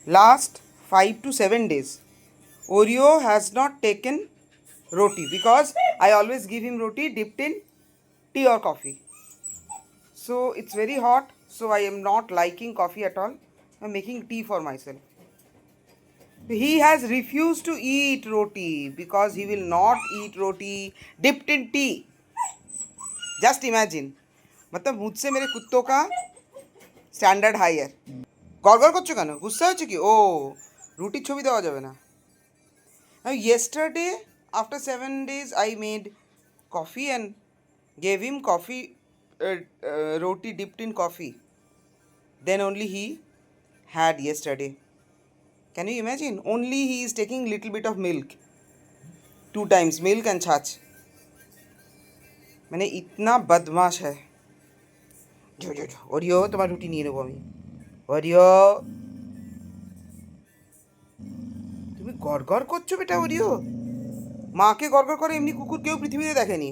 last 5 to 7 days, Oreo has not taken roti because I always give him roti dipped in tea or coffee. So it's very hot, so I am not liking coffee at all. I'm making tea for myself. He has refused to eat roti because he will not eat roti dipped in tea. Just imagine. मतलब मुझसे मेरे कुत्तों का standard hire. গড়গড় করছো কেন? গুস্সা হচ্ছে কি? ও রুটির ছবি দেওয়া যাবে না। Yesterday, after 7 days, I made coffee and gave him coffee, roti dipped in coffee. Then only he had yesterday. Can you imagine? Only he is taking little bit of milk. 2 times milk and छाछ. मैंने इतना बदमाश है। जो जो जो Oreo तुम्हारी রুটি নিয়ে নেবো আমি। ওরিও তুমি গড়গড় করছো বেটা ওরিও। মাকে গড়গড় করে এমনি কুকুর কেউ পৃথিবীতে দেখেনি।